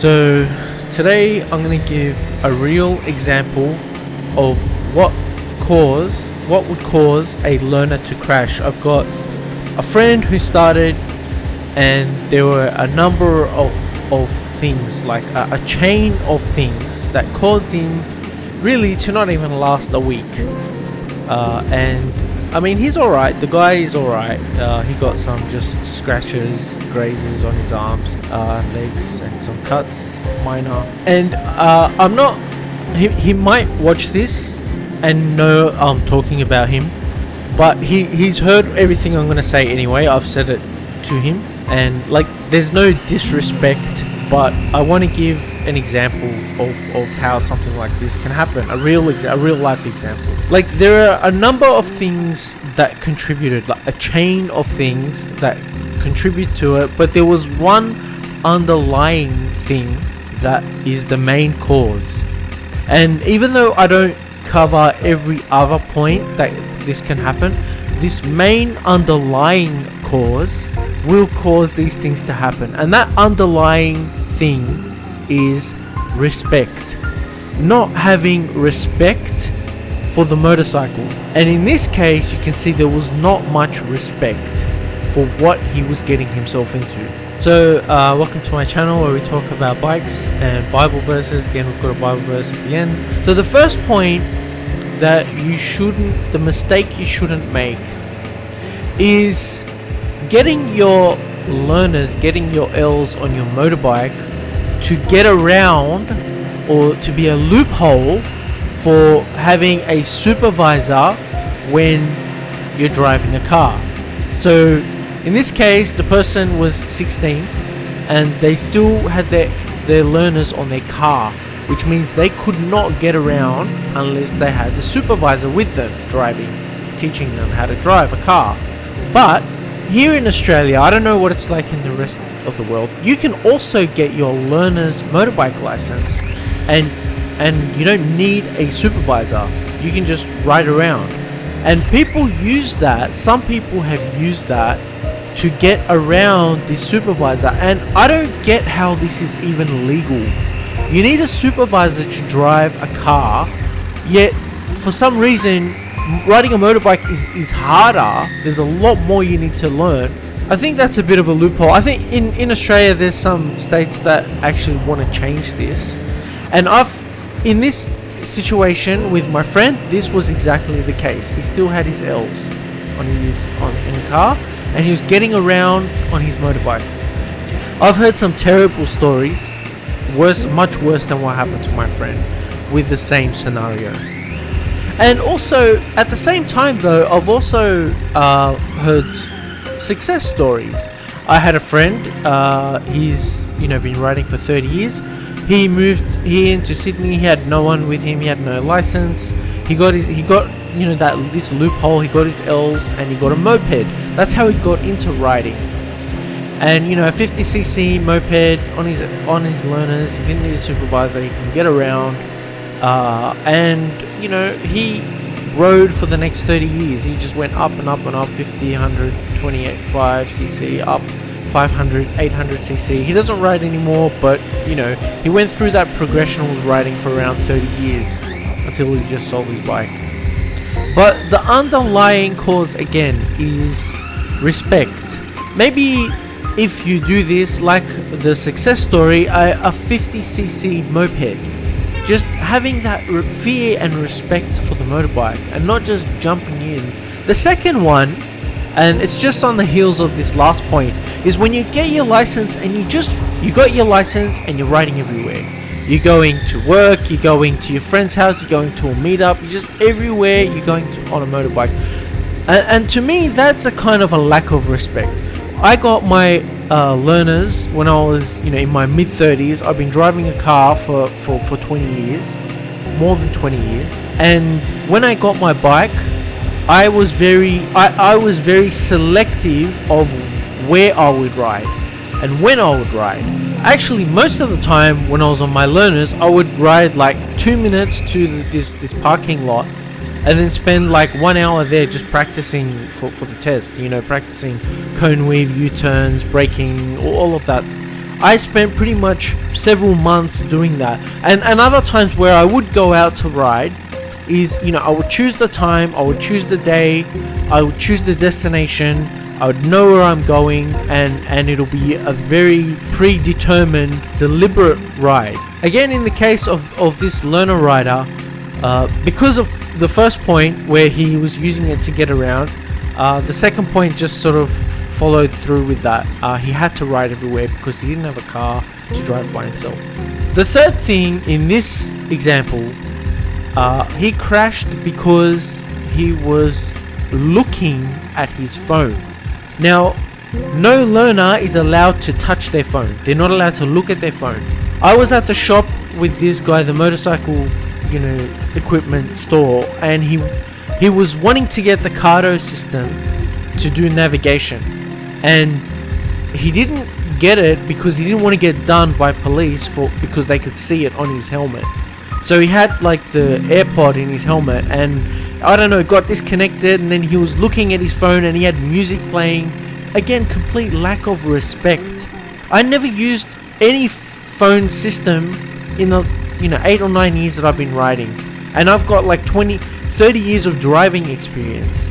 So today I'm going to give a real example of what would cause a learner to crash. I've got a friend who started, and there were a number of things, like a chain of things that caused him really to not even last a week. And I mean, he's alright, the guy is alright. He got some just scratches, grazes on his arms, legs, and some cuts, minor. And I'm not, he might watch this and know I'm talking about him, but he's heard everything I'm going to say anyway. I've said it to him, and like, there's no disrespect, but I want to give an example of how something like this can happen, a real life example. Like, there are a number of things that contributed, like a chain of things that contribute to it, but there was one underlying thing that is the main cause. And even though I don't cover every other point that this can happen, this main underlying cause will cause these things to happen, and that underlying thing is respect. Not having respect for the motorcycle. And in this case, you can see there was not much respect for what he was getting himself into. So welcome to my channel where we talk about bikes and Bible verses. Again, we've got a Bible verse at the end. So the first point that the mistake you shouldn't make is getting your learners, getting your L's on your motorbike to get around, or to be a loophole for having a supervisor when you're driving a car. So in this case, the person was 16 and they still had their learners on their car, which means they could not get around unless they had the supervisor with them driving, teaching them how to drive a car. But here in Australia, I don't know what it's like in the rest of the world, you can also get your learner's motorbike license, and you don't need a supervisor. You can just ride around. And people use that, some people have used that to get around the supervisor, and I don't get how this is even legal. You need a supervisor to drive a car, yet for some reason riding a motorbike is harder. There's a lot more you need to learn. I think that's a bit of a loophole. I think in Australia there's some states that actually want to change this, and in this situation with my friend, this was exactly the case. He still had his L's in the car, and he was getting around on his motorbike. I've heard some terrible stories, much worse than what happened to my friend, with the same scenario. And also at the same time though, I've also heard success stories. I had a friend, he's been riding for 30 years. He moved here into Sydney. He had no one with him. He had no license. He got this loophole. He got his L's and he got a moped. That's how he got into riding. And a 50cc moped on his learners. He didn't need a supervisor. He can get around. And he rode for the next 30 years. He just went up and up and up, 50, 100, 25cc, up 500, 800cc. He doesn't ride anymore, but he went through that progression of riding for around 30 years until he just sold his bike. But the underlying cause again is respect. Maybe if you do this, like the success story, a 50cc moped, just having that fear and respect for the motorbike and not just jumping in. The second one, and it's just on the heels of this last point, is when you get your license and you got your license and you're riding everywhere. You're going to work, you're going to your friend's house, you're going to a meetup, you're just everywhere you're going to on a motorbike. And to me, that's a kind of a lack of respect. I got my learners when I was in my mid-30s. I've been driving a car for 20 years, more than 20 years. And when I got my bike, I was very selective of where I would ride and when I would ride. Actually, most of the time when I was on my learners, I would ride like 2 minutes to this parking lot, and then spend like 1 hour there just practicing for the test. Practicing cone weave, U-turns, braking, all of that. I spent pretty much several months doing that. And other times where I would go out to ride is, I would choose the time, I would choose the day, I would choose the destination, I would know where I'm going, and it'll be a very predetermined, deliberate ride. Again, in the case of this learner rider, because of the first point where he was using it to get around, the second point just sort of followed through with that. He had to ride everywhere because he didn't have a car to drive by himself. The third thing in this example, he crashed because he was looking at his phone. Now, no learner is allowed to touch their phone. They're not allowed to look at their phone. I was at the shop with this guy, the motorcycle, equipment store, and he was wanting to get the Cardo system to do navigation, and he didn't get it because he didn't want to get done by police because they could see it on his helmet. So he had like the AirPod in his helmet, and I don't know, it got disconnected, and then he was looking at his phone and he had music playing. Again, complete lack of respect. I never used any phone system in the 8 or 9 years that I've been riding, and I've got like 20-30 years of driving experience.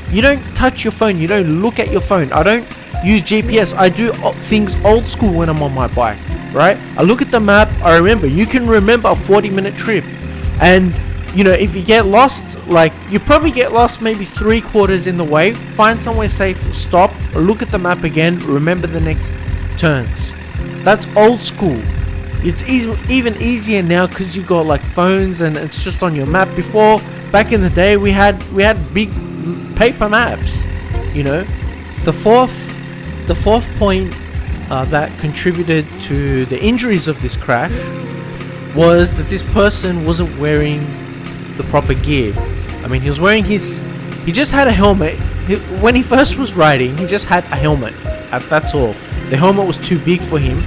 You don't touch your phone, you don't look at your phone. I don't use GPS. I do things old school when I'm on my bike, right? I look at the map. I remember. You can remember a 40-minute trip, and if you get lost, like you probably get lost maybe 3/4 in the way. Find somewhere safe, stop, look at the map again, remember the next turns. That's old school. It's even easier now because you got like phones and it's just on your map. Before, back in the day, we had big paper maps. The fourth point that contributed to the injuries of this crash was that this person wasn't wearing the proper gear. I mean, he just had a helmet. When he first was riding, he just had a helmet. That's all. The helmet was too big for him.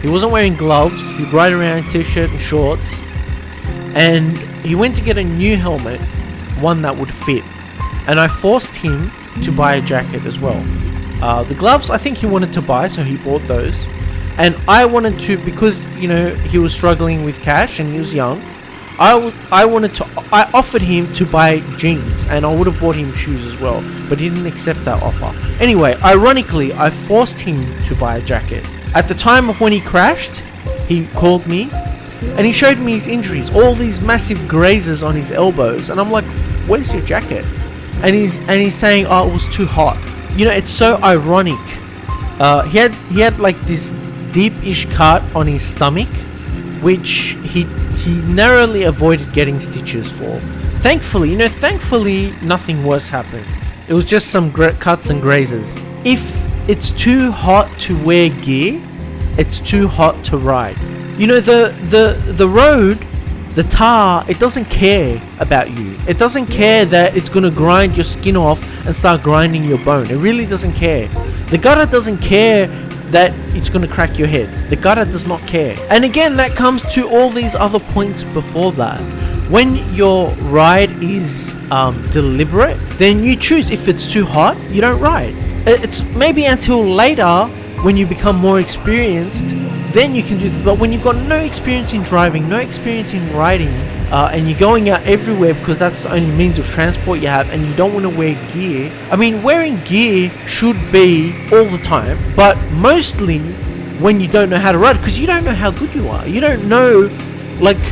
He wasn't wearing gloves. He'd ride around in t-shirt and shorts. And he went to get a new helmet, one that would fit. And I forced him to buy a jacket as well. The gloves, I think he wanted to buy, so he bought those. And I wanted to, because he was struggling with cash and he was young, I offered him to buy jeans, and I would have bought him shoes as well, but he didn't accept that offer. Anyway, ironically, I forced him to buy a jacket. At the time of when he crashed, he called me and he showed me his injuries, all these massive grazes on his elbows, and I'm like, "Where's your jacket?" And he's saying, "Oh, it was too hot." It's so ironic. He had like this deep-ish cut on his stomach, which he narrowly avoided getting stitches for. Thankfully, nothing worse happened. It was just some cuts and grazes. If it's too hot to wear gear, it's too hot to ride. The road, the tar, it doesn't care about you. It doesn't care that it's going to grind your skin off and start grinding your bone. It really doesn't care. The gutter doesn't care that it's going to crack your head. The gutter does not care. And again, that comes to all these other points before that. When your ride is deliberate, then you choose. If it's too hot, you don't ride. It's maybe until later when you become more experienced, then you can do that. But when you've got no experience in driving, no experience in riding, and you're going out everywhere because that's the only means of transport you have, and you don't want to wear gear. I mean, wearing gear should be all the time, but mostly when you don't know how to ride, because you don't know how good you are. You don't know, like,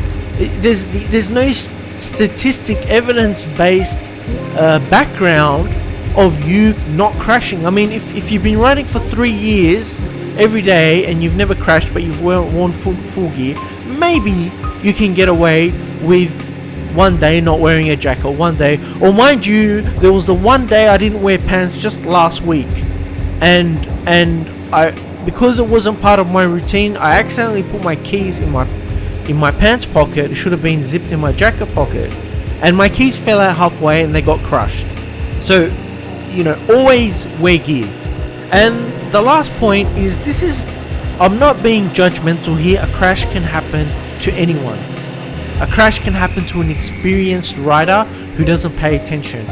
there's no statistic evidence-based background of you not crashing. I mean, if you've been riding for 3 years every day and you've never crashed but you've worn full gear, maybe you can get away with one day not wearing a jacket, one day. Or mind you, there was the one day I didn't wear pants just last week, and I, because it wasn't part of my routine, I accidentally put my keys in my pants pocket. It should have been zipped in my jacket pocket, and my keys fell out halfway and they got crushed. So always wear gear. And the last point is, I'm not being judgmental here. A crash can happen to anyone. A crash can happen to an experienced rider who doesn't pay attention.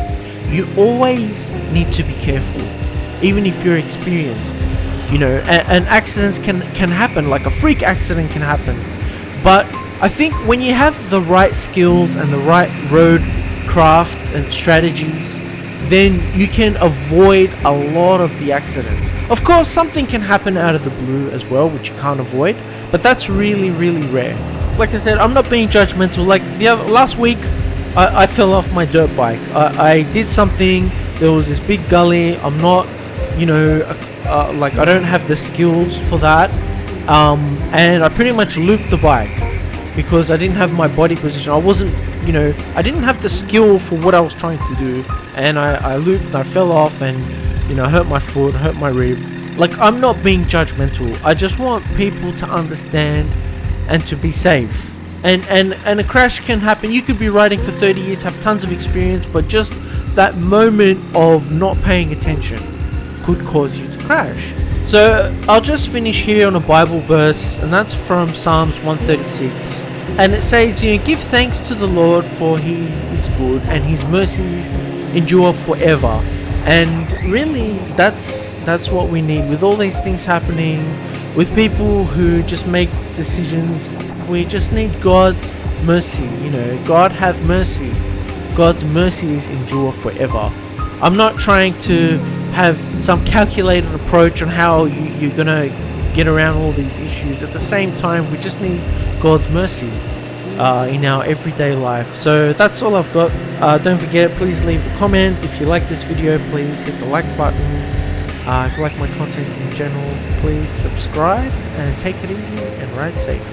You always need to be careful, even if you're experienced. and accidents can happen, like a freak accident can happen. But I think when you have the right skills and the right road craft and strategies, then you can avoid a lot of the accidents. Of course, something can happen out of the blue as well, which you can't avoid, but that's really, really rare. Like I said, I'm not being judgmental. Like last week, I fell off my dirt bike. I did something. There was this big gully. I'm not, like I don't have the skills for that. And I pretty much looped the bike because I didn't have my body position. I wasn't, I didn't have the skill for what I was trying to do. And I looped and I fell off and, I hurt my foot, hurt my rib. Like, I'm not being judgmental. I just want people to understand and to be safe. And a crash can happen. You could be riding for 30 years, have tons of experience, but just that moment of not paying attention could cause you to crash. So I'll just finish here on a Bible verse, and that's from Psalms 136. And it says, give thanks to the Lord, for he is good and his mercies endure forever. And really, that's what we need. With all these things happening, with people who just make decisions, we just need God's mercy. God have mercy. God's mercies endure forever. I'm not trying to have some calculated approach on how you're gonna get around all these issues. At the same time, we just need God's mercy in our everyday life. So that's all I've got. Don't forget, please leave a comment. If you like this video, please hit the like button. If you like my content in general, please subscribe and take it easy and ride safe.